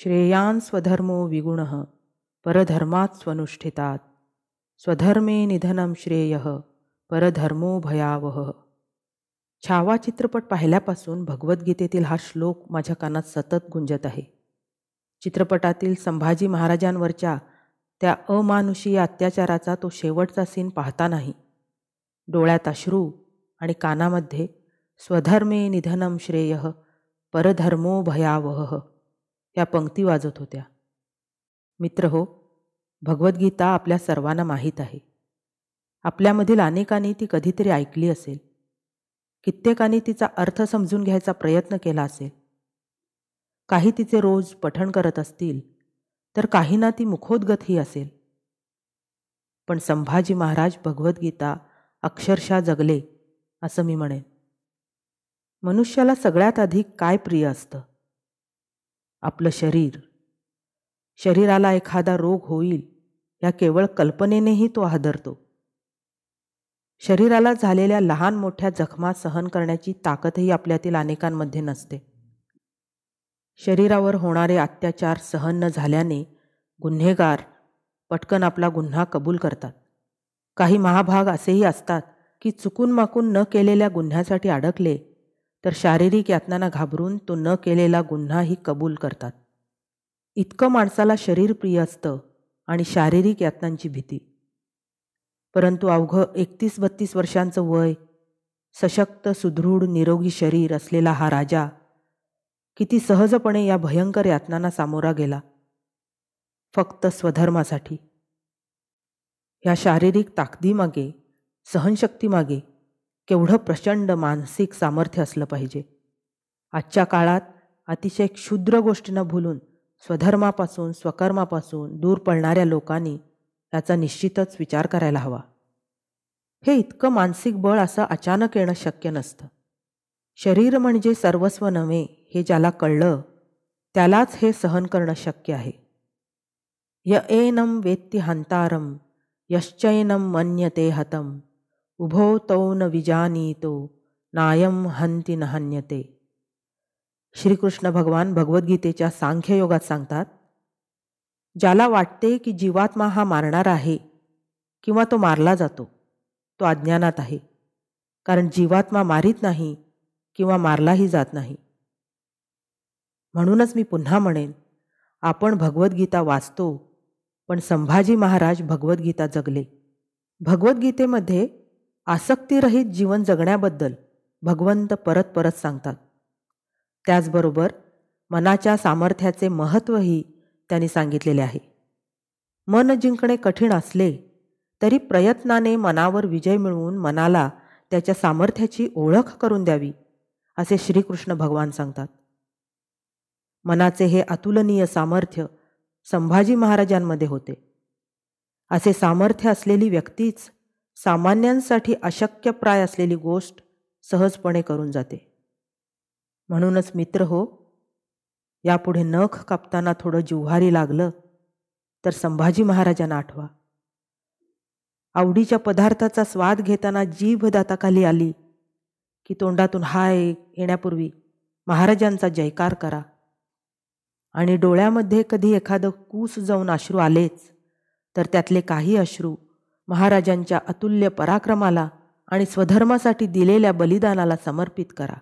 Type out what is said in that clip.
श्रेयान् स्वधर्मो विगुणः परधर्मात् स्वनुष्ठितात् स्वधर्मे निधनं श्रेयः परधर्मो भयावहः. छावा चित्रपट पाहिल्यापासून भगवद्गीतेतील हा श्लोक माझ्या कानात सतत गुंजत आहे. चित्रपटातील संभाजी महाराजांवरच्या त्या अमानुषीय अत्याचाराचा तो शेवटचा सीन पाहतानाही डोळ्यात अश्रू आणि कानामध्ये स्वधर्मे निधनं श्रेयः परधर्मो भयावहः या पंक्ती वाजत होत्या. मित्र हो, भगवद्गीता आपल्या सर्वांना माहीत आहे. आपल्यामधील अनेकांनी ती कधीतरी ऐकली असेल. कित्येकांनी तिचा अर्थ समजून घ्यायचा प्रयत्न केला असेल. काही तिचे रोज पठण करत असतील, तर काहींना ती मुखोद्गतही असेल. पण संभाजी महाराज भगवद्गीता अक्षरशः जगले असं मी म्हणेन. मनुष्याला सगळ्यात अधिक काय प्रिय असतं? आपलं शरीर. शरीराला एखादा रोग होईल या केवळ कल्पनेनेही तो हादरतो. शरीराला झालेल्या लहान मोठ्या जखमा सहन करण्याची ताकदही आपल्यातील अनेकांमध्ये नसते. शरीरावर होणारे अत्याचार सहन न झाल्याने गुन्हेगार पटकन आपला गुन्हा कबूल करतात. काही महाभाग असेही असतात की चुकून माकून न केलेल्या गुन्ह्यासाठी अडकले तर शारीरिक यातनांना घाबरून तो न केलेला गुन्हाही कबूल करतात. इतकं माणसाला शरीर प्रिय असतं आणि शारीरिक यातनांची भीती. परंतु अवघं 31-32 वर्षांचं वय, सशक्त सुदृढ निरोगी शरीर असलेला हा राजा किती सहजपणे या भयंकर यातनांना सामोरा गेला, फक्त स्वधर्मासाठी. या शारीरिक ताकदीमागे, सहनशक्तीमागे केवढं प्रचंड मानसिक सामर्थ्य असलं पाहिजे. आजच्या काळात अतिशय क्षुद्र गोष्टींना भुलून स्वधर्मापासून स्वकर्मापासून दूर पळणाऱ्या लोकांनी याचा निश्चितच विचार करायला हवा. हे इतकं मानसिक बळ असं अचानक येणं शक्य नसतं. शरीर म्हणजे सर्वस्व नव्हे हे ज्याला कळलं त्यालाच हे सहन करणं शक्य आहे. य एनं वेत्ति हंतारं यश्चैनं मन्यते हतं उभौ तौ न विजानीतो नायं हन्ति न हन्यते. श्रीकृष्ण भगवान भगवद्गीतेच्या सांख्ययोगात सांगतात, ज्याला वाटते की जीवात्मा हा मारणार आहे किंवा तो मारला जातो, तो अज्ञानात आहे. कारण जीवात्मा मारित नाही किंवा मारलाही जात नाही. म्हणूनच मी पुन्हा म्हणेन, आपण भगवद्गीता वाचतो, पण संभाजी महाराज भगवद्गीता जगले. भगवद्गीतेमध्ये आसक्तीरहित जीवन जगण्याबद्दल भगवंत परत परत सांगतात. त्याचबरोबर मनाच्या सामर्थ्याचे महत्त्वही त्यांनी सांगितलेले आहे. मन जिंकणे कठीण असले तरी प्रयत्नाने मनावर विजय मिळवून मनाला त्याच्या सामर्थ्याची ओळख करून द्यावी, असे श्रीकृष्ण भगवान सांगतात. मनाचे हे अतुलनीय सामर्थ्य संभाजी महाराजांमध्ये होते. असे सामर्थ्य असलेली व्यक्तीच सामान्यांसाठी अशक्यप्राय असलेली गोष्ट सहजपणे करून जाते. म्हणूनच मित्र हो, यापुढे नख कापताना थोडं जिव्हारी लागलं तर संभाजी महाराजांना आठवा. आवडीच्या पदार्थाचा स्वाद घेताना जीभ दाताखाली आली की तोंडातून हाय येण्यापूर्वी महाराजांचा जयकार करा. आणि डोळ्यामध्ये कधी एखादं कूस जाऊन अश्रू आलेच तर त्यातले काही अश्रू महाराजांच्या अतुल्य पराक्रमाला आणि स्वधर्मासाठी दिलेल्या बलिदानाला समर्पित करा.